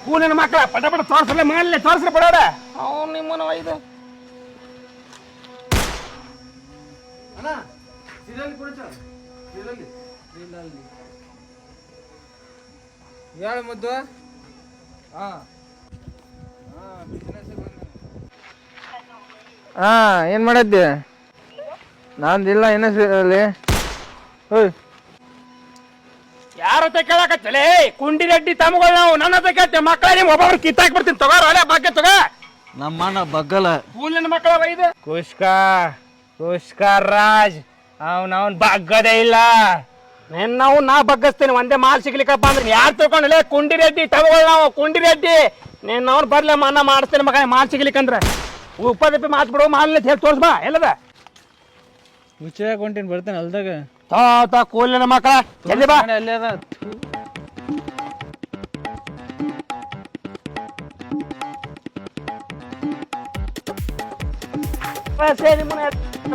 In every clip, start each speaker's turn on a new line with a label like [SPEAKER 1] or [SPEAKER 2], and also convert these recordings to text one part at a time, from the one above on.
[SPEAKER 1] ಕೂಲಿನ ಮಕ್ಕಳ ಪಟ ಪಟ ತೋರ್ಸಲ್ಲ ಮಾಡಲಿ ತೋರ್ಸ್ರಿ ಪಡೋಡ ಅವ್ನು ನಿಮ್ಮನ ಇದು
[SPEAKER 2] ಹೇಳ ಮುದ್ದು. ಏನ್ ಮಾಡಿದ್ದೆ? ನಂದಿಲ್ಲ ಇನ್ನಲ್ಲಿ.
[SPEAKER 1] ಯಾರ ಹತ್ರ ಕೇಳಕತ್ತಲೇ ಕುಂಡಿ ರೆಡ್ಡಿ ತಮ್ಮಗಳು ನಾವು ನನ್ನ ಹತ್ರ ಕೇಳ್ತೇವೆ ಮಕ್ಕಳ ನಿಮ್ಮ ಒಬ್ಬೊಬ್ರು ಕಿತ್ತಾಕ್ ಬಿಡ್ತೀನಿ ತಗೋರ ಅಲೆ ಬಾಕಿ ತಗೋ.
[SPEAKER 2] ನಮ್ಮಣ್ಣ ಬಗ್ಗಲ್ಲ
[SPEAKER 1] ಕೂಲಿನ ಮಕ್ಕಳ ಇದು ಕುಷ್ಕಾ ರಾಜ್ ಅವನ್ ಬಗ್ಗದೇ ಇಲ್ಲ. ನಾವು ನಾ ಬಗ್ಗಸ್ತೇನೆ ಒಂದೇ ಮಾಲ್ ಸಿಗ್ಲಿಕ್ಕಪ್ಪ ಅಂದ್ರೆ ಯಾರು ತಿಳ್ಕೊಂಡಲೇ ಕುಂಡಿ ರೆಡ್ಡಿ ತಗೋಳ್ ನಾವು ಕುಂಡಿ ರೆಡ್ಡಿ ನೀನ್ ಅವ್ನು ಬರ್ಲಿ ಮನ್ನ ಮಾಡಿಸ್ತೇನೆ ಮಗ ಮಾಲ್ ಸಿಗ್ಲಿಕ್ಕಂದ್ರ ಉಪ್ಪದಪ್ಪಿ ಮಾತ್ ಬಿಡು ಮಾಲ್ ಹೇಳಿ ತೋರ್ಸ್ಬಾ ಎಲ್ಲದ
[SPEAKER 2] ಮುಚ್ಚ ಕೊಂಟೀನಿ ಬರ್ತೇನೆ ಅಲ್ದಾಗ
[SPEAKER 1] ತಾ ಕೂಲಿನ ಮಕ್ಕಳ ಎಲ್ಲಿ ಬಾ
[SPEAKER 2] ಅಲ್ಲಿ ಅದ.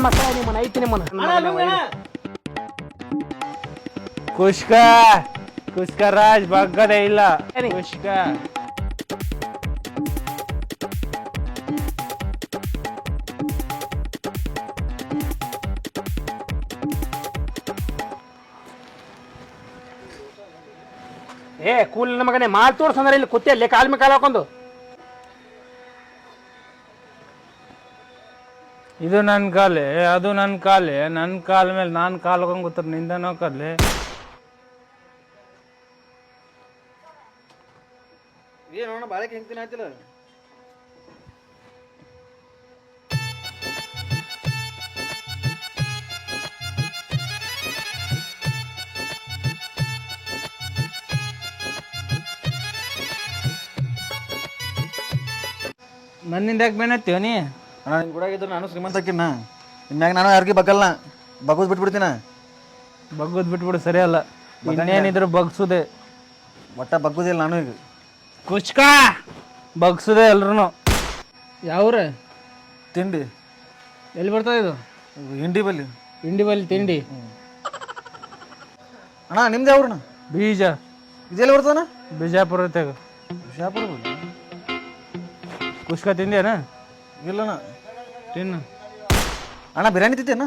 [SPEAKER 1] ಮಕ್ಕಳ ನಿಮ್ಮನ ಐತಿ ನಿಮ್ಮನ
[SPEAKER 2] ಕುಷ್ಕ ರಾಜ್ ಬಗ್ಗದೇ ಇಲ್ಲ. ಕುಷ್ಕ
[SPEAKER 1] ಏ ಕೂಲಿನ ಮಗನೇ ಮಾಲ್ ತೋರ್ಸಂದ್ರೆ ಇಲ್ಲಿ ಕುತ್ತಿಯಲ್ಲಿ ಕಾಲ್ ಮೇಲೆ ಕಾಲು ಹಾಕೊಂಡು
[SPEAKER 2] ಇದು ನನ್ನ ಕಾಲೇ ಅದು ನನ್ನ ಕಾಲೇ ನನ್ನ ಕಾಲ ಮೇಲೆ ನಾನು ಕಾಲು ಹಾಕೊಂಡ್ ಗೊತ್ತಾರ ನಿಂದ ನೋಕರ್ಲಿ.
[SPEAKER 3] ಏನೋಣ ಬಾಳೆಗೆ ಹೆಂಗ್ ತಿನ್ನಾತಿಲ್ಲ
[SPEAKER 2] ನನ್ನಿಂದ ಯಾಕೆ ಬೇನತ್ತೀವ ನೀ?
[SPEAKER 3] ಅಣ್ಣ ನಿನ್ ಕೂಡ ಇದ್ರು ನಾನು ಶ್ರೀಮಂತ ಹಾಕಿನ ಇನ್ಮ್ಯಾಗ ನಾನು ಯಾರಿಗೆ ಬಗ್ಗಲ್ಲ ಬಗ್ಗೋದು ಬಿಟ್ಬಿಡ್ತೀನ.
[SPEAKER 2] ಬಗ್ಗದ್ ಬಿಟ್ಬಿಡು ಸರಿ ಅಲ್ಲ. ಇನ್ನೇನಿದ್ರು ಬಗ್ಸುದೆ
[SPEAKER 3] ಒಟ್ಟ ಬಗ್ಗುದಿಲ್ಲ ನಾನು ಈಗ.
[SPEAKER 2] ಕುಷ್ಕ ಬಗ್ಸುದೆ ಎಲ್ರು. ಯಾವ್ರ
[SPEAKER 3] ತಿಂಡಿ
[SPEAKER 2] ಎಲ್ಲಿ ಬರ್ತದೆ ಇದು?
[SPEAKER 3] ಹಿಂಡಿ ಬಲ್ಲಿ
[SPEAKER 2] ಇಂಡಿ ಬಲ್ಲಿ ತಿಂಡಿ.
[SPEAKER 3] ಅಣ್ಣ ನಿಮ್ದು ಯಾವ್ರಣ್ಣ?
[SPEAKER 2] ಬೀಜ
[SPEAKER 3] ಇದೆಲ್ಲಿ ಬರ್ತದಣ್ಣ?
[SPEAKER 2] ಬಿಜಾಪುರ ತೆಗ.
[SPEAKER 3] ಶಾಪುರ ಬಲ್ಲಿ
[SPEAKER 2] ಕುಷ್ಕ ತಿಂದೇನ?
[SPEAKER 3] ಇಲ್ಲಣ್ಣ.
[SPEAKER 2] ತಿನ್ನು.
[SPEAKER 3] ಅಣ್ಣ ಬಿರಿಯಾನಿ ತಿಂತೇನ?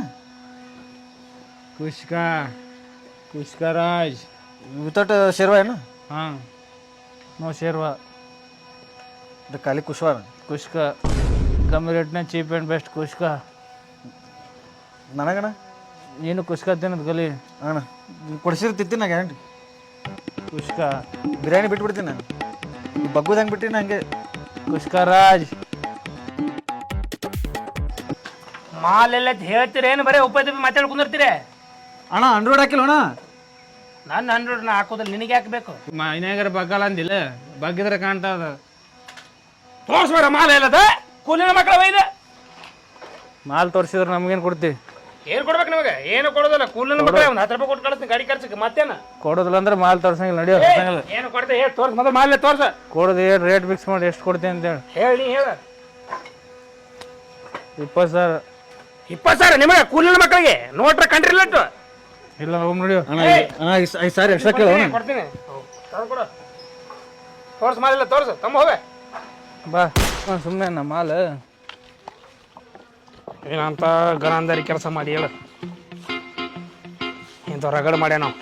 [SPEAKER 2] ಕುಷ್ಕ ರಾಜ್
[SPEAKER 3] ವಿತೌಟ್ ಶೇರ್ವಾ ಏನ?
[SPEAKER 2] ಹಾಂ ನೋ ಶೇರ್ವಾ
[SPEAKER 3] ಇದು ಖಾಲಿ ಕುಶ್ವಾರ.
[SPEAKER 2] ಕುಷ್ಕ ಕಮ್ಮಿ ರೇಟ್ನ ಚೀಪ್ ಆ್ಯಂಡ್ ಬೆಸ್ಟ್ ಕುಷ್ಕ.
[SPEAKER 3] ನನಗಣ್ಣ
[SPEAKER 2] ನೀನು ಕುಷ್ಕ ತಿನ್ನೋದು ಕಲಿ.
[SPEAKER 3] ಅಣ್ಣ ಕೊಡ್ಸಿದ್ರೆ ತಿಂತೀನಿ ನಾ ಗ್ಯಾರಂಟಿ.
[SPEAKER 2] ಕುಷ್ಕ
[SPEAKER 3] ಬಿರಿಯಾನಿ ಬಿಟ್ಬಿಡ್ತೀನಿ ನಾನು. ಬಗ್ಗುದು ಹೆಂಗೆ ಬಿಟ್ಟಿನ ಹಂಗೆ.
[SPEAKER 2] ಕುಷ್ಕ ರಾಜ್
[SPEAKER 1] ಮಾಲೆಲ್ಲ ಹೇಳ್ತೀರಿ ಏನು ಬರೀ ಉಪದ್ರವಿ ಮಾತಾಡ್ ಕುಂದಿರ್ತೀರಿ?
[SPEAKER 3] ಅಣ್ಣ ಅಂಡ್ರೋಡ್ ಹಾಕಿಲ್ಲ ಅಣ್ಣ.
[SPEAKER 1] ನನ್ನ ಹಂಡ್ರೆಡ್ ನಾ ಹಾಕೋದಿಲ್ಲ ನಿನಗೆ ಹಾಕ್ಬೇಕು.
[SPEAKER 2] ಮೈನಾಗರ ಬಗ್ಗಲ್ಲ ಅಂದಿಲ್ಲ ಬಗ್ಗಿದ್ರೆ ಕಾಣ್ತದ.
[SPEAKER 1] ತೋರ್ಸ್ಬೇಡ ಮಾಲ್ ಎಲ್ಲದ ಕೂಲಿನ ಮಕ್ಕಳ ಒಯ್ದ
[SPEAKER 2] ಮಾಲ್ ತೋರಿಸಿದ್ರೆ ನಮ್ಗೇನು ಕೊಡ್ತೀವಿ?
[SPEAKER 1] ಏನ್ ಕೊಡ್ಬೇಕು ನಿಮಗೆ? ಏನು ಕೊಡೋದಿಲ್ಲ ಕೂಲಿನ ಮಕ್ಕಳ ಒಂದು 10 ರೂಪಾಯಿ ಕೊಟ್ಟು ಕಳಿಸ್ತೀನಿ ಗಾಡಿ ಖರ್ಚಿಗೆ ಮತ್ತೇನ
[SPEAKER 2] ಕೊಡೋದಿಲ್ಲ ಅಂದ್ರೆ ಮಾಲ್ ತೋರ್ಸಂಗಿಲ್ಲ ನಡಿಯೋ.
[SPEAKER 1] ಏನು ಕೊಡ್ತೆ ಹೇಳಿ ತೋರ್ಸ್ ಮೊದಲು ಮಾಲ್ ತೋರ್ಸ.
[SPEAKER 2] ಕೊಡೋದು ಏನು ರೇಟ್ ಫಿಕ್ಸ್ ಮಾಡಿ ಎಷ್ಟು ಕೊಡ್ತೀನಿ ಅಂತೇಳಿ
[SPEAKER 1] ಹೇಳಿ ಹೇಳ.
[SPEAKER 2] 20,000.
[SPEAKER 1] 20,000 ನಿಮಗೆ ಕೂಲಿನ ಮಕ್ಕಳಿಗೆ ನೋಟ್ರ ಕಂಟ್ರಿ ಲೆಟ್
[SPEAKER 2] ಇಲ್ಲ ಹೋಗಿ ನಡಿಯೋ.
[SPEAKER 3] ಅಣ್ಣ 5 ಸಾವಿರ ಎಕ್ಸ್ಟ್ರಾ ಕೇಳು ಅಣ್ಣ.
[SPEAKER 1] ಕೊಡ್ತೀನಿ ಕೊಡು. ತೋರ್ಸ್ ಮಾಲಿಲ್ಲ ತೋರ್ಸು ತಮ್ಮ ಹೋಗ
[SPEAKER 2] ಬಾ ಸುಮ್ಮನೆ ನಮ್ಮ ಮಾಲ್
[SPEAKER 1] ಏನಂತ ಗರಾಂದಾರಿ ಕೆಲಸ ಮಾಡಿ ಹೇಳು. ಇಂಥ ರಗಡ್ ಮಾಡ್ಯ ನಾವು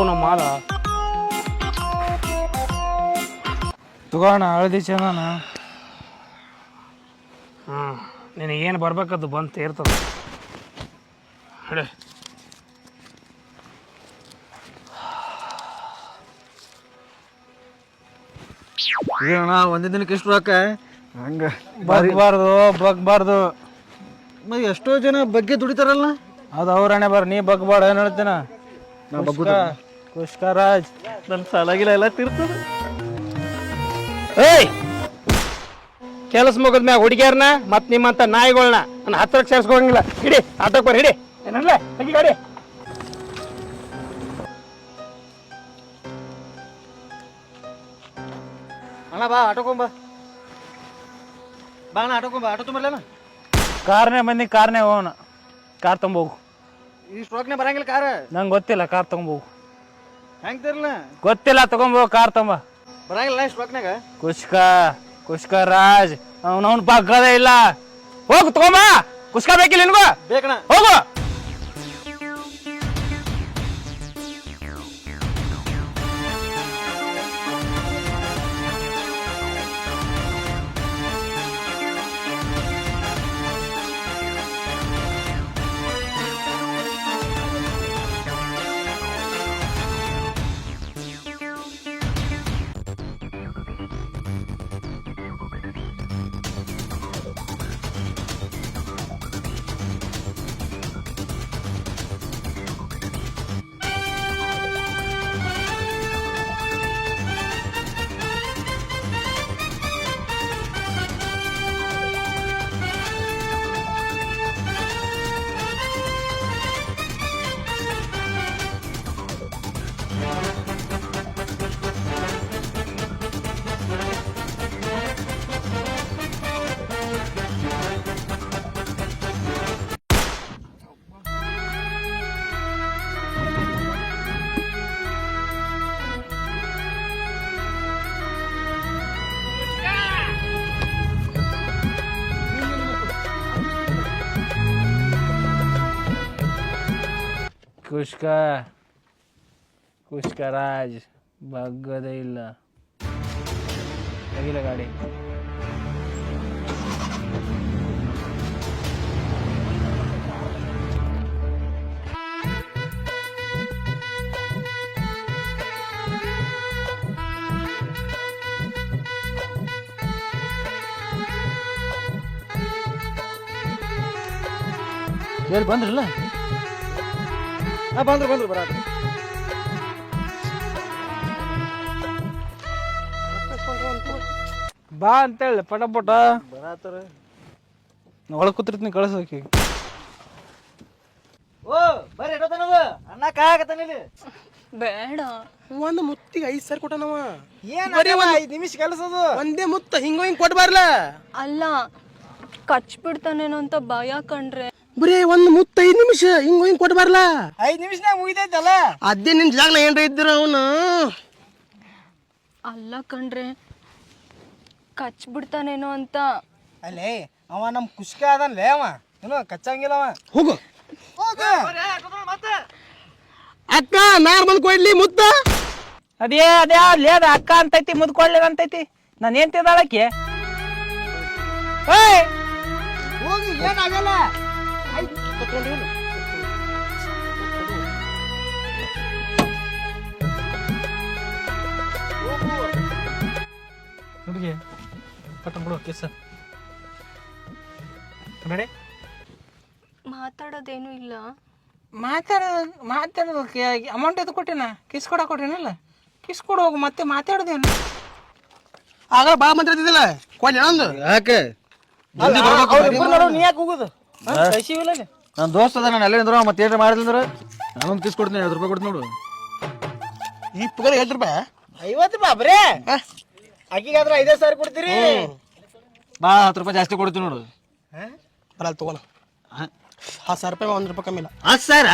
[SPEAKER 1] ನಮ್ಮ ಮಾಲ
[SPEAKER 2] ತಗೋಣ ಹಳದಿ ಚೆನ್ನಾನ.
[SPEAKER 1] ನಿನಗೇನು ಬರ್ಬೇಕದು ಬಂತು ಇರ್ತದೆ ಹೇಳಿ.
[SPEAKER 3] ಏನಣ್ಣ ಒಂದೇ ದಿನಕ್ಕೆ ಎಷ್ಟು ರೊಕ್ಕ ಹಂಗೆ
[SPEAKER 2] ಬಗ್ಬಾರ್ದು.
[SPEAKER 3] ಮತ್ತೆ ಎಷ್ಟೋ ಜನ ಬಗ್ಗೆ ದುಡಿತಾರಲ್ಲ.
[SPEAKER 2] ಅದು ಅವ್ರಣ್ಣೆ ಬರ್ ನೀ ಬಗ್ಬಾರ್ದು ಏನು ಹೇಳ್ತೀನ?
[SPEAKER 3] ನಾ ಬಗ್ಗುದ
[SPEAKER 2] ಕುಷ್ಕ ರಾಜ್
[SPEAKER 3] ನನ್ನ ಸಾಲಾಗಿಲ್ಲ ಎಲ್ಲ ತೀರ್ತದೆ.
[SPEAKER 1] ಏಯ್ ಕೆಲಸ ಮುಗಿದ್ಮ್ಯಾಗ ಹುಡುಗಿಯರ್ನ ಮತ್ತು ನಿಮ್ಮಂಥ ನಾಯಿಗಳನ್ನ ನನ್ನ ಹತ್ತಿರಕ್ಕೆ ಸೇರಿಸ್ಕೋಂಗಿಲ್ಲ. ಹಿಡಿ ಆಟೋಕ್ಕೆ ಬರ್ರಿ ಹಿಡಿ ಏನಲ್ಲ ತೆಗಿ ಗಾಡಿ.
[SPEAKER 3] ಅಣ್ಣ ಬಾ ಆಟೋಕೊಂಬ ಬಾ ಅಣ್ಣ ಆಟೋಕೊಂಬ ಆಟೋ ತುಂಬರ್ಲೇನ?
[SPEAKER 2] ಕಾರ್ನೇ ಬಂದು ಕಾರ್ನೇ ಹೋಗೋಣ. ಕಾರ್ ತೊಂಬೋಗು.
[SPEAKER 3] ಈ ಸ್ಟ್ರೋಕ್ನೇ ಬರಂಗಿಲ್ಲ ಕಾರ್.
[SPEAKER 2] ನಂಗೆ ಗೊತ್ತಿಲ್ಲ ಕಾರ್ ತೊಗೊಂಬೋಗು.
[SPEAKER 3] ಹೆಂಗ್ ತರ್ಲ
[SPEAKER 2] ಗೊತ್ತಿಲ್ಲ ತಗೊಂಬೋ ಕಾರ್ ತಂಬ
[SPEAKER 3] ಬರಂಗಿಲ್ಲ ಇಷ್ಟು ರೊಕ್ಕನಾಗ
[SPEAKER 2] ಕುಷ್ಕ ರಾಜ್ ಅವನವನ್ ಬಗ್ಗದೇ ಇಲ್ಲ. ಹೋಗು ತಗೊಂಬ, ಕುಷ್ಕ ಬೇಕಿಲ್ಲ ನಿನ್ಗು,
[SPEAKER 3] ಬೇಕಣ
[SPEAKER 2] ಹೋಗು. ಕುಷ್ಕ ರಾಜ್ ಬಗ್ಗದೇ ಇಲ್ಲ. ತೆಗಿಲ ಗಾಡಿ.
[SPEAKER 3] ಹೇಳಿ ಬಂದ್ರಲ್ಲ? ಬಂದ್ರು ಬರ
[SPEAKER 2] ಬಾ ಅಂತೇಳಿ ಪಟ
[SPEAKER 3] ಬರತ್ತಾರ.
[SPEAKER 2] ಒಳಗೆ ಕೂತಿರ್ತೀನಿ, ಕಳ್ಸೋಕೆ.
[SPEAKER 3] ಓ ಬರ್ರಿ ಎಡೋತನದು ಅಣ್ಣ ಕಾಯಕತ್ತಾನ ಇಲ್ಲಿ.
[SPEAKER 4] ಬೇಡ,
[SPEAKER 1] ಒಂದು ಮುತ್ತಿಗೆ 5 ಸಾವಿರ ಕೊಟ್ಟನವ.
[SPEAKER 3] ಏನ್ 5 ನಿಮಿಷ ಕೆಲಸದು.
[SPEAKER 1] ಒಂದೇ ಮುತ್ತ ಹಿಂಗ್ ಕೊಡ್ಬಾರ್ಲ.
[SPEAKER 4] ಅಲ್ಲ ಕಚ್ಬಿಡ್ತಾನೇನೋ ಅಂತ ಭಯ ಕಣ್ರೆ.
[SPEAKER 1] ಬರೀ ಒಂದು ಮುತ್ತ 5 ನಿಮಿಷ ಹಿಂಗ್ ಕೊಡ್ಬಾರ್ಲ.
[SPEAKER 3] 5 ನಿಮಿಷನಾಗ ಮುಗಿದೈತಲ್ಲ.
[SPEAKER 1] ಅದೇ ನಿನ್ ಜಾಗನ ಏನ್ರ ಇದ್ರ ಅವನು.
[SPEAKER 4] ಅಲ್ಲ ಕಣ್ರೆ, ಕಚ್ಬಿಡ್ತಾನೇನೋ ಅಂತ.
[SPEAKER 3] ಅಲ್ಲೇ ಅವ ನಮ್ ಕುಷ್ಕ ಅದನ್ಲೇ, ಅವ ಏನು ಕಚ್ಚಂಗಿಲ್ಲ ಅವ.
[SPEAKER 1] ಹೋಗು ಅಕ್ಕ, ನಾರ್ ಬಂದ್ ಕೊಡ್ಲಿ ಮುತ್ತ.
[SPEAKER 2] ಅದೇ ಅದೇ ಅದ ಅಕ್ಕ ಅಂತೈತಿ, ಮುದ್ಕೊಳ್ಳಿ ಅಂತೈತಿ. ನಾನು ಏನ್ ತಿಂದಾಳಕ್ಕೆ?
[SPEAKER 3] ಹೋಗಿ ಏನಾಗಲ್ಲ.
[SPEAKER 2] ಹುಡುಗಿ ಪಟ್ಟಣ ಬಿಡು ಕಿಸ್.
[SPEAKER 4] ಮಾತಾಡೋದೇನು ಇಲ್ಲ.
[SPEAKER 2] ಮಾತಾಡೋದಕ್ಕೆ ಅಮೌಂಟ್ ಎದು ಕೊಟ್ಟಿನ? ಕಿಸ್ ಕೊಡ ಕೊಟ್ಟಿನಲ್ಲ, ಕಿಸ್ ಕೊಡು ಹೋಗು. ಮತ್ತೆ ಮಾತಾಡೋದೇನು?
[SPEAKER 1] ಆಗ ಬಾ ಮಾತಾಡ್ತಿದ್ದಿಲ್ಲ, ಕೊಡ್ಲಿ ನಂದು.
[SPEAKER 3] ಯಾಕೆ
[SPEAKER 1] ನೀ ಯಾಕೆ ಹೋಗುದು?
[SPEAKER 3] ನನ್ನ ದೋಸ್ತ ಅದ, ನಾನು ಎಲ್ಲ ನಿಂದ್ರು ಮತ್ತೆ ಏನ್ರ ಮಾಡಿದ್ರೆ ನಾನೊಂದು ಕಿಸ್ ಕೊಡ್ತೀನಿ. 50 ರೂಪಾಯಿ ಕೊಡ್ತೀನಿ ನೋಡು.
[SPEAKER 1] ಈ ಪುಗರ್ 50 ರೂಪಾಯಿ?
[SPEAKER 3] 50 ರೂಪಾಯಿ ಬರೇ ಅಕ್ಕಿಗಾದ್ರೆ 5 ಸಾವಿರ ಕೊಡ್ತೀರಿ. ಬಾ 10 ರೂಪಾಯಿ ಜಾಸ್ತಿ ಕೊಡ್ತೀನಿ ನೋಡು.
[SPEAKER 1] ಬರಲ್ಲ ತಗೋಣ. 10,000 ರೂಪಾಯಿ 1 ರೂಪಾಯಿ ಕಮ್ಮಿ ಇಲ್ಲ.
[SPEAKER 3] 10 ಸಾವಿರ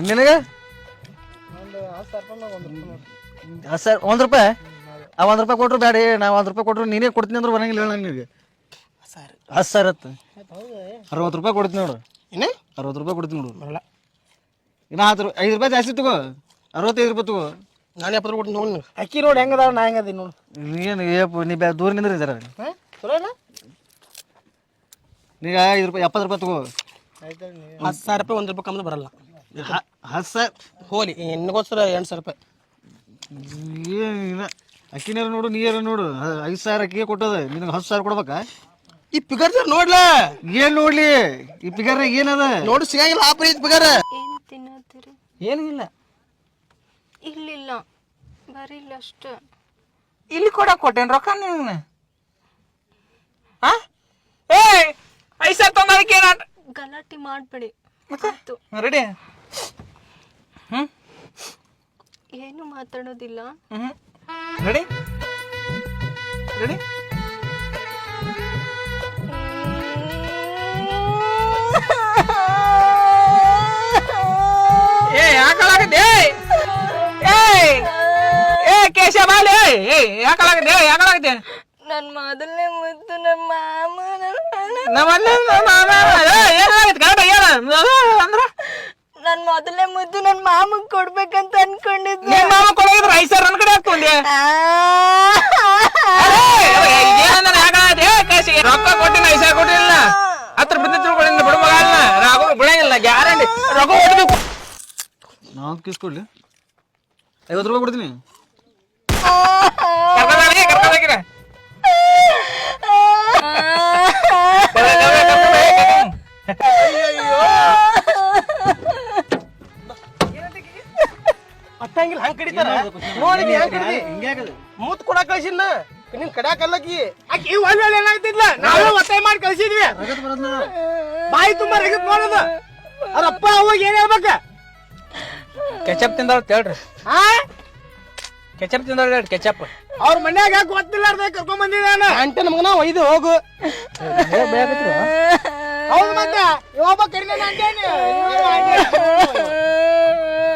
[SPEAKER 3] ನಿನಗೆ? 10 ಸಾವಿರ 1 ರೂಪಾಯಿ. ಆ 1 ರೂಪಾಯಿ ಕೊಟ್ರು ಬೇಡ, ನಾ 1 ರೂಪಾಯಿ ಕೊಟ್ರು ನೀನೇ ಕೊಡ್ತೀನಿ ಅಂದ್ರೆ ಬರಂಗಿಲ್ಲ ಹೇಳ ನಿನಗೆ. 10 ಸಾವಿರ 60 ರೂಪಾಯಿ ಕೊಡ್ತೀನಿ ನೋಡು.
[SPEAKER 1] ಏನೇ
[SPEAKER 3] 60 ರೂಪಾಯಿ ಕೊಡ್ತೀನಿ ನೋಡು.
[SPEAKER 1] ಬರಲ್ಲ.
[SPEAKER 3] ಇನ್ನ 5 ರೂಪಾಯಿ ಜಾಸ್ತಿ ತಗೋ, 65 ರೂಪಾಯಿ ತಗೋ.
[SPEAKER 1] ನಾನು 70 ರೂಪಾಯಿ ಕೊಡ್ತೀನಿ ನೋಡಿ.
[SPEAKER 3] ಅಕ್ಕಿ ನೋಡಿ ಹೆಂಗದಾವ, ನಾ ಹೆಂಗದಿ ನೋಡು. ಏನು ಏಪು ನೀ ದೂರ ನಿಂದ್ರಿ ಜರ. ನೀಗ 5 ರೂಪಾಯಿ 70 ರೂಪಾಯಿ ತಗೋ.
[SPEAKER 1] 10,000 ರೂಪಾಯಿ 1 ರೂಪಾಯಿ ಕಮ್ಮಿ ಬರಲ್ಲ.
[SPEAKER 3] 10 ಸಾವಿರ
[SPEAKER 1] ಹೋಲಿ ಹೆಣ್ಣಿಗೋಸ್ಕರ 8,000 ರೂಪಾಯಿ.
[SPEAKER 3] ಏನಿಲ್ಲ, ಅಕ್ಕಿನಾರ ನೋಡು, ನೀರ ನೋಡು. 5 ಸಾವಿರ ಅಕ್ಕಿಗೆ ಕೊಟ್ಟದ, ನಿನಗೆ 10 ಸಾವಿರ ಕೊಡ್ಬೇಕಾ?
[SPEAKER 1] ಈ ಪಿಗರ್ ನೋಡ್ಲ.
[SPEAKER 3] ಏನ್ ನೋಡ್ಲಿ ಈ ಪಿಗರ್ ಏನದ
[SPEAKER 1] ನೋಡು, ಸಿಗಂಗಿಲ್ಲ ಆಪರಿ ಐತಿ ಪಿಗರ್.
[SPEAKER 4] ಏನ್ ತಿನ್ನತ್ತೀರಿ?
[SPEAKER 2] ಏನಿಲ್ಲ,
[SPEAKER 4] ಇಲ್ಲಿಲ್ಲ, ಬರೀ ಇಲ್ಲ ಅಷ್ಟೇ.
[SPEAKER 2] ಇಲ್ಲಿ ಕೊಟ್ಟೇನ್ ರೊಕ್ಕ ನಿನ್ನ? ಏ 5 ಸಾವಿರ ತೊಂದಕ್ಕೆ ಏನ
[SPEAKER 4] ಗಲಾಟೆ ಮಾಡ್ಬೇಡಿ.
[SPEAKER 2] ರೆಡಿ?
[SPEAKER 4] ಏನು ಮಾತಾಡೋದಿಲ್ಲ.
[SPEAKER 2] Ready ready. ಏ ಯಾಕಾಗತ್ತೆ? ಬಾಲಿ ಯಾಕಾಗತ್ತೆ
[SPEAKER 4] ನನ್ ಮೊದಲನೇ ಮುದ್ದು ನಮ್ಮ ಮಾಮ
[SPEAKER 2] ಅಂದ್ರ
[SPEAKER 4] ನನ್ ಮೊದಲನೇ ಮುದ್ದು ನನ್ ಮಾಮಗ್ ಕೊಡ್ಬೇಕಂತ ಅನ್ಕೊಂಡಿದ್ದೆ.
[SPEAKER 2] ನಿಮ್ ಮಾಮ ಕೊಡೋಗಿದ್ರ 5 ಸಾವಿರ ನನ್ ಕಡೆ ಹಾಕೊಂಡೆ ರೊಕ್ಕ ಕೊಟ್ಟಿನ 5 ಸಾವಿರ ಕೊಟ್ಟಿಲ್ಲ ಹತ್ರ ಬಿದ್ದ ತಿಳ್ಕೊಂಡಿಂದ ಬಿಡ ಮಗ ಅಲ್ಲ ರಾಘು ಬಿಡಂಗಿಲ್ಲ ಗ್ಯಾರಂಟಿ ರೊಕ್ಕ ಕೊಡ್ಬೇಕು.
[SPEAKER 3] ನಾವು ಕಿಸ್ಕೊಡ್ಲಿ 50 ರೂಪಾಯಿ ಕೊಡ್ತೀನಿ.
[SPEAKER 2] ಕರ್ಕೊಂಡೋಗಿರ
[SPEAKER 1] ಅಟ್ಟಂಗಿಲ್ಲ ಹಂಗ್ ಕಡಿತಾರ ನೋಡಿ ಹೆಂಗ್ ಕಡಿದಿ
[SPEAKER 3] ಹಿಂಗ್ಯಾಕದು
[SPEAKER 1] ಮೂತ್ ಕೊಡಾಕ ಕಳ್ಸಿಲ್ಲ ನಿನ್ ಕಡ್ಯಾಕಲ್ಲಕಿ ಆಕಿ ಒಳ್ಳೆ ಏನಾಗ್ತಿದ್ಲ ನಾವೇ ಒತ್ತಾಯ ಮಾಡಿ ಕಳ್ಸಿದ್ವಿ.
[SPEAKER 3] ರಗತ್ ಬರೋದ್ನ
[SPEAKER 1] ಬಾಯಿ ತುಂಬಾ ರಗತ್ ನೋಡೋದ ಅವ್ರಪ್ಪ ಅವಾಗ ಏನ್ ಹೇಳ್ಬೇಕ
[SPEAKER 2] ಕೆಚಪ್ ತಿಂದವ್ರ ಹೇಳ್ರಿ
[SPEAKER 1] ಹಾ
[SPEAKER 2] ಕೆಚಪ್ ತಿಂದವ್ರ ಹೇಳ್ರಿ ಕೆಚಪ್
[SPEAKER 1] ಅವ್ರ ಮನ್ಯಾಗ ಗೊತ್ತಿಲ್ಲಾರ್ದ ಕರ್ಕೊಂಡ್ ಬಂದಿದ್ದಾನ ಅಂಟೆ ನಮಗನ ಒಯ್ದು ಹೋಗು ಹೌದು ಮತ್ತೆ ಒಬ್ಬ ಕರಿನ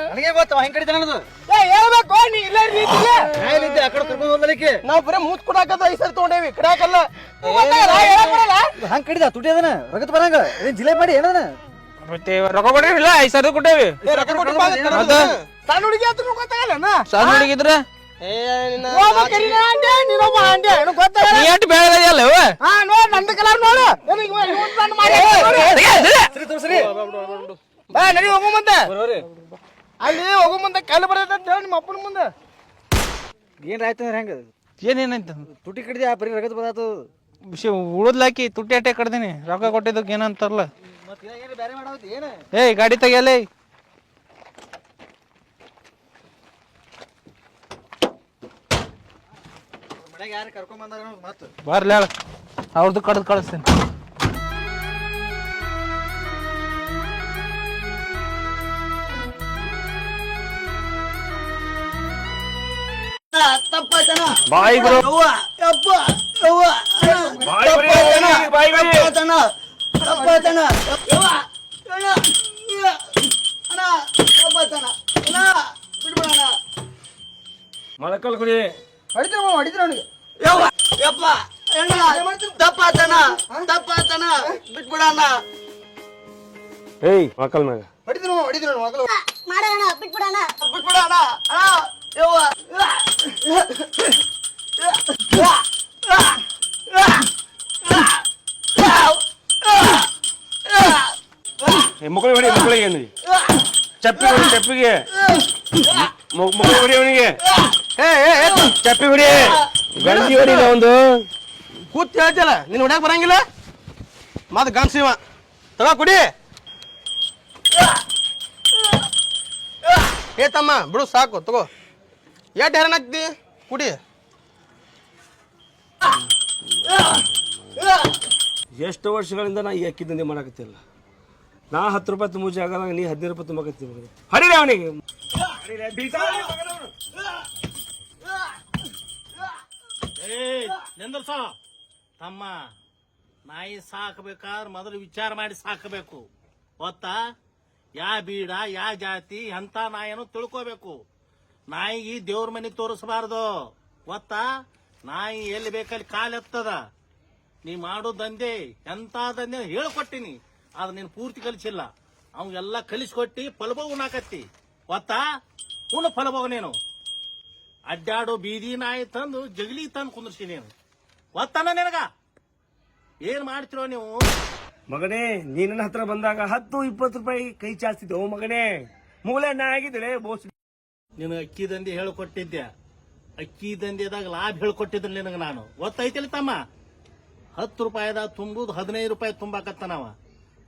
[SPEAKER 3] ನನಗೆ ಗೊತ್ತವ ಹೆಂಗ್ ಕಡಿತಾನ ಅನ್ನೋದು.
[SPEAKER 1] ಹೇಳ್ಬೇಕು ನೀ ಇಲ್ಲ ರೀತಿಗೆ
[SPEAKER 3] ನಾಯಿಲಿದ್ದೆ ಆ ಕಡೆ ಕರ್ಕೊಂಡು ಹೋಗ್ಲಿಕ್ಕೆ
[SPEAKER 1] ನಾವ್ ಬರೀ ಮೂತ್ ಕೊಡಾಕದ 5 ಸಾವಿರ ತಗೊಂಡೇವಿ ಕಡ್ಯಾಕಲ್ಲ
[SPEAKER 3] ಹಂಗ್ ಕಡಿದ ತುಟಿ ಅದನ ರಗತ್ ಬರಂಗ ಏನ್ ಜಿಲೇಬಿ ಮಾಡಿ ಏನದ
[SPEAKER 2] ಮತ್ತೆ ರೊಕ್ಕ ಕೊಟ್ಟಿರಲಿಲ್ಲ 5 ಸಾವಿರ ಕೊಟ್ಟೇವಿ
[SPEAKER 1] ಸಣ್ಣ ಹುಡುಗಿ ಅಂತ ಗೊತ್ತಾಗಲ್ಲ
[SPEAKER 2] ಸಣ್ಣ ಹುಡುಗಿದ್ರ
[SPEAKER 1] ಗೊತ್ತಾಗಲ್ಲ
[SPEAKER 2] ನೀ ಎಷ್ಟು ಬೆಳೆದಲ್ಲ
[SPEAKER 1] ಹಾ ನೋಡ್ ನಂದ ಕಲರ್ ನೋಡು ಬಾ ನಡಿ ಹೋಗು ಮುಂದೆ ಅಲ್ಲಿ ಹೋಗು ಮುಂದೆ ಕಲ್ಲು ಬರ್ತೈತೆ ಅಂತ ಹೇಳಿ ನಿಮ್ಮ ಅಪ್ಪನ ಮುಂದೆ
[SPEAKER 3] ಏನ್ ಆಯ್ತು ಅಂದ್ರೆ ಹೆಂಗ
[SPEAKER 2] ಏನೇನಂತ
[SPEAKER 3] ತುಟಿ ಕಡಿದ ಬರೀ ರಗತ್ ಬದಾತು
[SPEAKER 2] ಉಳದ್ಲಾಕಿ ತುಟ್ಟಿ ಅಟ್ಟೆ ಕಡ್ದೀನಿ ರೊಕ್ಕ ಕೊಟ್ಟಿದ್ದಕ್ಕೆ ಏನಂತಾರಲ್ಲ
[SPEAKER 3] ಮತ್ತೆ ಏನು ಬೇರೆ ಮಾಡಾವತಿ ಏನು
[SPEAKER 2] ಏಯ್ ಗಾಡಿ ತೆಗಿಯಲ್ಲ
[SPEAKER 3] ಮನೆಗೆ ಯಾರು ಕರ್ಕೊಂಡ್ ಬಂದಾರ ಮತ್ತೆ
[SPEAKER 2] ಬರ್ಲಿ ಹೇಳ ಅವ್ರದ್ದು ಕಡ್ದು ಕಳಿಸ್ತೇನೆ ಬಾಯಿ ಗುರು ಮೊಳಕಲ್ ಕುಡಿ
[SPEAKER 1] ಹೊಡಿದ್ರ ಅವನಿಗೆ
[SPEAKER 2] ಏಯ್ ಮೊಳಕಲ್ ಮ್ಯಾಗ
[SPEAKER 1] ಹೊಡಿದ್ರು ಮಗಳು
[SPEAKER 5] ಮಾಡೋಣ ಬಿಟ್ಬಿಡೋಣ
[SPEAKER 1] ಬಿಟ್ಬಿಡೋಣ
[SPEAKER 2] ಮಕ್ಕಳಿಗೆ ಹೊಡಿ ಮಕ್ಕಳಿಗೆ ಏನು ಚಪ್ಪಿ ಹೊಡಿ ಚಪ್ಪಿಗೆ ಮಕ್ಕಳಿಗೆ ಹೊಡಿ ಅವನಿಗೆ ಚಪ್ಪಿ ಹೊಡಿ ಗಂಜಿ ಹೊಡಿ ಒಂದು
[SPEAKER 1] ಕೂತ್ ಹೇಳ್ತಿಲ್ಲ ನೀನ್ ಹೊಡ್ಯಾಕ್ ಬರಂಗಿಲ್ಲ ಮತ್ ಗಂಡ್ಸಿವ ತಗೋ ಕುಡಿ ಏ ತಮ್ಮ ಬಿಡು ಸಾಕು ತಗೋ ಎಷ್ಟು ಹೆರನ್ ಹಾಕ್ತಿ ಕುಡಿ
[SPEAKER 6] ಎಷ್ಟು ವರ್ಷಗಳಿಂದ ನಾ ಈ ಅಕ್ಕಿ ದಂಧೆ ಮಾಡಕತ್ತಿಲ್ಲ ನಾ 10 ರೂಪಾಯಿ ತುಂಬ ಜಾಗದಾಗ ನೀ 15 ರೂಪಾಯಿ ತುಂಬಕತ್ತಿ ಹರಿರಿ ಅವನಿಗೆ
[SPEAKER 7] ತಮ್ಮ ನಾಯಿ ಸಾಕಬೇಕಾದ್ರೆ ಮೊದಲು ವಿಚಾರ ಮಾಡಿ ಸಾಕಬೇಕು ಗೊತ್ತಾ ಯಾ ಬೀಡ ಯಾ ಜಾತಿ ಎಂತ ನಾಯಿನೂ ತಿಳ್ಕೋಬೇಕು ನಾಯಿಗೆ ದೇವ್ರ ಮನೆ ತೋರಿಸಬಾರ್ದು ಗೊತ್ತಾ ನಾಯಿ ಎಲ್ಲಿ ಬೇಕಲ್ಲಿ ಕಾಲೆತ್ತದ ನೀ ಮಾಡೋ ದಂಧೆ ಎಂತ ದಂಧೆ ಹೇಳ್ಕೊಟ್ಟಿನಿ ಆದ್ರೆ ನೀನು ಪೂರ್ತಿ ಕಲಿಸಿಲ್ಲ ಅವಂಗೆಲ್ಲ ಕಲಿಸ್ಕೊಟ್ಟಿ ಫಲಭೋಗ ಉಣ್ಣಾಕತ್ತಿ ಗೊತ್ತಾ ಉಣ್ಣು ಫಲಭೋಗ ನೀನು ಅಡ್ಡಾಡೋ ಬೀದಿ ನಾಯಿ ತಂದು ಜಗಲಿ ತಂದು ಕುಂದ್ರಿಸಿ ನೀನು ಗೊತ್ತಾನ ನಿನಗ ಏನ್ ಮಾಡ್ತಿರೋ ನೀವು
[SPEAKER 6] ಮಗನೇ ನೀ ನನ್ನ ಹತ್ರ ಬಂದಾಗ 10-20 ರೂಪಾಯಿ ಕೈ ಚಾಚ್ತಿದ್ದೆ ಓ ಮಗನೇ ಮೂಲೆ ನಾ ಆಗಿದ್ರೆ ಬೋಸ್
[SPEAKER 7] ನೀನು ಅಕ್ಕಿ ದಂಧೆ ಹೇಳ್ಕೊಟ್ಟಿದ್ದೆ ಅಕ್ಕಿ ದಂಧೆದಾಗ ಲಾಭ ಹೇಳ್ಕೊಟ್ಟಿದ್ರು ನಿನಗ ನಾನು ಗೊತ್ತೈತಿಲ್ಲ ತಮ್ಮ 10 ರೂಪಾಯಿದಾಗ ತುಂಬುದು 15 ರೂಪಾಯಿ ತುಂಬಾಕತ್ತನವ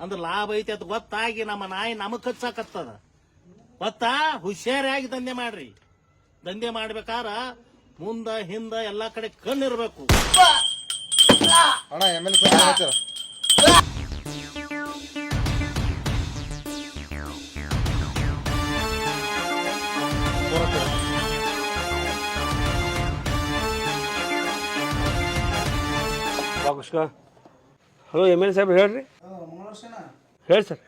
[SPEAKER 7] ಅಂದ್ರೆ ಲಾಭ ಐತಿ ಅಂತ ಗೊತ್ತಾಗಿ ನಮ್ಮ ನಾಯಿ ನಮಗ್ ಕಚ್ಚಾಕತ್ತದ ಗೊತ್ತಾ ಹುಷಾರಾಗಿ ದಂಧೆ ಮಾಡ್ರಿ ದಂಧೆ ಮಾಡ್ಬೇಕಾರ ಮುಂದ ಹಿಂದ ಎಲ್ಲಾ ಕಡೆ ಕಣ್ಣಿರ್ಬೇಕು
[SPEAKER 3] ಅಣ್ಣ ಎಮ್ಮೆಲ್ಲೆ
[SPEAKER 6] ಕುಷ್ಕ ಹಲೋ MLA ಸಾಹೇಬ್ ಹೇಳ್ರಿ ಹೇಳಿ ಸರ್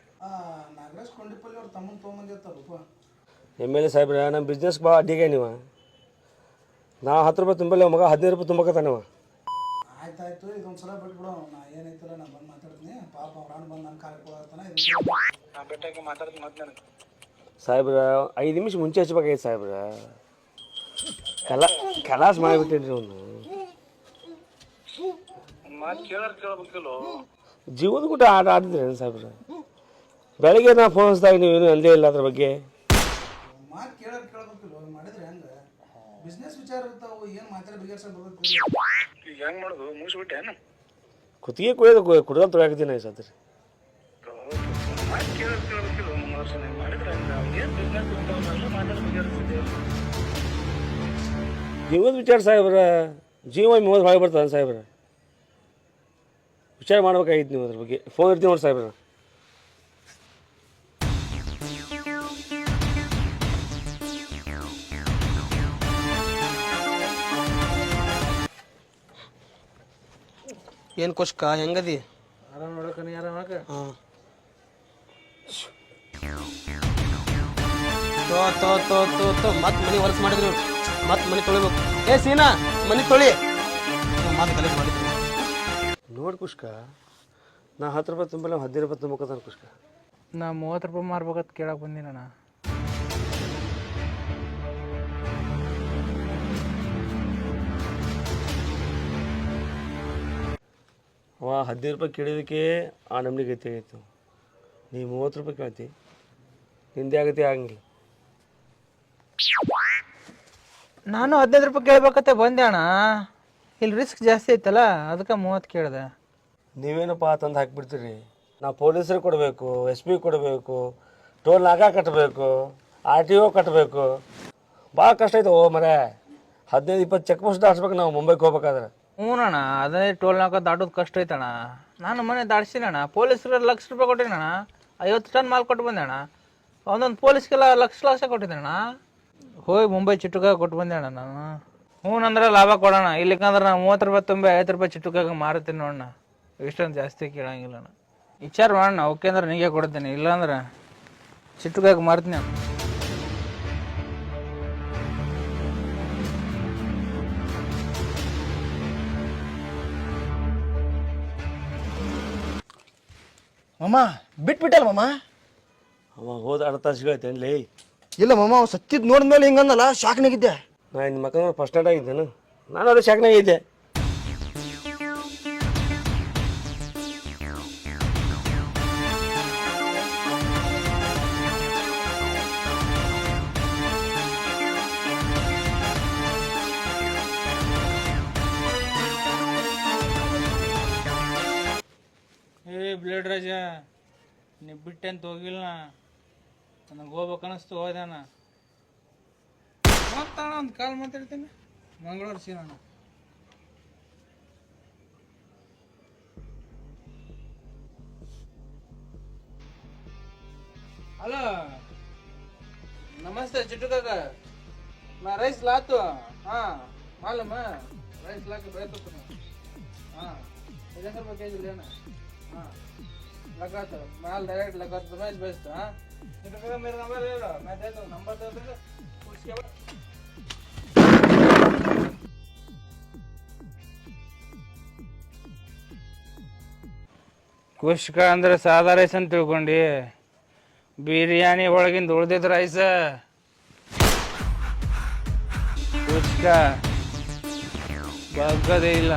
[SPEAKER 6] MLA ಸಾಹೇಬ್ರ ನಮ್ಮ ಬಿಸ್ನೆಸ್ ಭಾಳ ಅಡ್ಡಿಗೆ ನೀವು ನಾ 10 ರೂಪಾಯಿ ತುಂಬಲ್ಲ ಮಗ 15 ರೂಪಾಯಿ ತುಂಬಕತ್ತಾನವ.
[SPEAKER 5] ಆಯ್ತಾಯ್ತು ಇದೊಂದು ಸಲ ಬಿಟ್ಬಿಡು. ನಾ ಏನೈತಲ್ಲ ನಾ ಬಂದು ಮಾತಾಡ್ತೀನಿ. ಪಾಪ ಅವ್ರ ಅಣ್ಣ ಬಂದು ನನ್ನ ಕಾಲಕ್ಕೆ ಹೋಗ್ತಾನೆ. ನಾ ಬೆಟ್ಟಾಗಿ ಮಾತಾಡ್ತೀನಿ ಮತ್ತೆ ನನಗೆ.
[SPEAKER 6] ಸಾಹೇಬ್ರ 5 ನಿಮಿಷ ಮುಂಚೆ ಹಚ್ಬೇಕಾಗಿತ್ತು ಸಾಹೇಬ್ರ. ಕಲಾಸ್ ಮಾಡಿಬಿಟ್ಟೇನ್ರಿ ಅವನು. ಜೀವದ ಕೂಡ ಆಟ ಆಡಿದ್ರಿ ಸಾಹೇಬ್ರ. ಬೆಳಗ್ಗೆ ನಾ ಫೋನ್ ಹಚ್ಚಿದಾಗ ನೀವೇನು ಅಂದೇ ಇಲ್ಲ ಅದ್ರ ಬಗ್ಗೆ.
[SPEAKER 5] ಮಾತು ಕೇಳಬೇಕಿಲ್ಲ ಮಾಡಿದ್ರೆ ಹೆಂಗೆ ಬಿಸ್ನೆಸ್ ವಿಚಾರ ಇರ್ತಾವು. ಏನು ಮಾತಾಡಿ ಬಿಗರ್ಸಕ್ಕೆ ಹೆಂಗೆ ಮಾಡೋದು ಮುಗಿಸ್ಬಿಟ್ಟೆ
[SPEAKER 6] ಕುತ್ತಿಗೆ ಕುಡಿಯೋದು ಕುಡ್ಕೊಂಡು ತೊಗೊಳಕತ್ತೀನಿ ಸತ್ರಿ. ಜೀವದ ವಿಚಾರ ಸಾಹೇಬ್ರ. ಜೀವ ಮೂವತ್ತು ಹೊಳಗೆ ಬರ್ತದೆ ಸಾಹೇಬ್ರ. ವಿಚಾರ ಮಾಡ್ಬೇಕಾಗಿತ್ತು ನೀವು ಅದ್ರ ಬಗ್ಗೆ. ಫೋನ್ ಇರ್ತೀವಿ ನೋಡಿ ಸಾಹೇಬ್ರ.
[SPEAKER 1] ಏನು ಕುಷ್ಕ ಹೆಂಗದಿ?
[SPEAKER 3] ಆರಾಮ್ ನೋಡಕ ನೀ ಆರಾಮ್ ನೋಡಕ.
[SPEAKER 1] ಹಾಂ ಮತ್ತೆ ಮನೆ ಹೊಲಸು ಮಾಡಿದ್ರಿ. ಮತ್ತೆ ಮನೆ ತೊಳಿಬೇಕು. ಏ ಸೀನಾ ಮನೆ ತೊಳಿ. ಮತ್ತೆ ಕಲಿಸ್ ಮಾಡಿದ್ರಿ
[SPEAKER 6] ನೋಡಿ ಕುಷ್ಕ. ನಾ 10 ರೂಪಾಯಿ ತುಂಬಲ್ಲ 15 ರೂಪಾಯಿ ತುಂಬಕತ್ತಾನ ಕುಷ್ಕ.
[SPEAKER 3] ನಾ 30 ರೂಪಾಯಿ ಮಾರ್ಬೇಕಂತ ಕೇಳಕ್ಕೆ ಬಂದಿನಣ್ಣ.
[SPEAKER 6] ಅವ 15 ರೂಪಾಯಿ ಕೇಳಿದಕ್ಕೆ ಆ ನಮ್ನಿ ಗತಿ ಆಗಿತ್ತು. ನೀ 30 ರೂಪಾಯಿ ಕೇಳ್ತಿ, ನಿಂದೆ ಆಗತಿ ಆಗಂಗಿಲ್ಲ.
[SPEAKER 3] ನಾನು 15 ರೂಪಾಯಿ ಕೇಳ್ಬೇಕಂತ ಬಂದೆ ಅಣ್ಣ. ಇಲ್ಲಿ ರಿಸ್ಕ್ ಜಾಸ್ತಿ ಐತಲ್ಲ ಅದಕ್ಕೆ 30 ಕೇಳಿದೆ.
[SPEAKER 6] ನೀವೇನಪ್ಪ ತಂದು ಹಾಕಿಬಿಡ್ತೀರಿ. ನಾವು ಪೊಲೀಸರಿಗೆ ಕೊಡಬೇಕು, SP ಕೊಡಬೇಕು, ಟೋಲ್ ನಾಗ ಕಟ್ಟಬೇಕು, RTO ಕಟ್ಟಬೇಕು. ಭಾಳ ಕಷ್ಟ ಐತೆ. ಓ ಮರೆ 15-20 ಚೆಕ್ ಪೋಸ್ಟ್ ದಾಟ್ಸ್ಬೇಕು ನಾವು ಮುಂಬೈಗೆ ಹೋಗ್ಬೇಕಾದ್ರೆ.
[SPEAKER 3] ಹ್ಞೂ ಅಣ್ಣ, ಅದೇ ಟೋಲ್ ನಾಕ ದಾಟೋದು ಕಷ್ಟ ಐತಣ್ಣ. ನಾನು ಮನೆ ದಾಟ್ಸಿನಣ್ಣ. ಪೊಲೀಸರು 1 ಲಕ್ಷ ರೂಪಾಯಿ ಕೊಟ್ಟಿನಣ್ಣ. 50 ಟನ್ ಮಾಲ್ ಕೊಟ್ಟು ಬಂದೆ ಅಣ್ಣ. ಒಂದೊಂದು ಪೊಲೀಸ್ಗೆಲ್ಲ ಲಕ್ಷ ಕೊಟ್ಟಿದ್ದೆ ಅಣ್ಣ. ಹೋಗಿ ಮುಂಬೈ ಚಿಟ್ಟುಕಾಗ ಕೊಟ್ಟು ಬಂದೆ ಅಣ್ಣ ನಾನು. ಹ್ಞೂನಂದ್ರೆ ಲಾಭ ಕೊಡೋಣ. ಇಲ್ಲಿಕಂದ್ರೆ ನಾನು 30 ರೂಪಾಯಿ ತುಂಬಿ 50 ರೂಪಾಯಿ ಚಿಟ್ಟುಕಾಗ ಮಾರುತ್ತೀನಿ ನೋಡಣ್ಣ. ಇಷ್ಟೊಂದು ಜಾಸ್ತಿ ಕೇಳಂಗಿಲ್ಲ ಅಣ್ಣ. ವಿಚಾರ ಮಾಡೋಣ. ಓಕೆ ಅಂದ್ರೆ ನೀಗೆ ಕೊಡ್ತೀನಿ, ಇಲ್ಲಾಂದ್ರೆ ಚಿಟ್ಟುಕಾಗ ಮಾರ್ತೀನಿ ಅಣ್ಣ.
[SPEAKER 1] ಮಾಮ ಬಿಟ್ಬಿಟ್ಟಲ್ಲ ಮಾಮ.
[SPEAKER 6] ಅವ ಹೋದ ಅರ್ಧ ತಾಸು ಲೇ.
[SPEAKER 1] ಇಲ್ಲ ಮಾಮ, ಅವ್ನು ಸತ್ತಿದ್ದು ನೋಡಿದ್ಮೇಲೆ ಹಿಂಗಂದಲ್ಲ ಶಾಕ್ನಾಗಿದ್ದೆ.
[SPEAKER 6] ನಾ ಇನ್ನು ಮಕ್ಕಳ ಫಸ್ಟ್ ನೈಟ್ ಆಗಿದ್ದೇನು. ನಾನು ಅದೇ ಶಾಕ್ನಾಗಿದ್ದೆ.
[SPEAKER 3] ಏ ಬ್ಲೇಡ್ ರಾಜ, ನೀ ಬಿಟ್ಟೆಂತ ಹೋಗಿಲ್ಲ. ನನಗೆ ಹೋಗ್ಬೇಕು ಅನ್ನಿಸ್ತು, ಹೋದಾನ. ಮಾತಾಡ ಒಂದು ಕಾಲ್ ಮಾತಾಡ್ತೀನಿ. ಮಂಗಳೂರು ಸೀನಣ್ಣ. ಹಲೋ ನಮಸ್ತೆ ಚಿಟ್ಟು ಕಾಕ. ನಾ ರೈಸ್ ಲಾತು. ಹಾಂ ಮಾಲೂಮ ರೈस ला के बैठो तुम. हाँ 50 रुपये केजी लेना. हाँ लगा तो माल डायरेक्ट लगा तो मैं बेचता. हाँ मेरा नंबर ले लो, मैं देता हूँ. नंबर दे दो. उसके बाद ಕುಷ್ಕ ಅಂದ್ರೆ ಸಾದಾ ರೈಸ್ ಅಂತ ತಿಳ್ಕೊಂಡಿ. ಬಿರಿಯಾನಿ ಒಳಗಿಂದ ಉಳ್ದಿದ್ ರೈಸ್ ಕುಷ್ಕ ಬಗ್ಗದೇ ಇಲ್ಲ.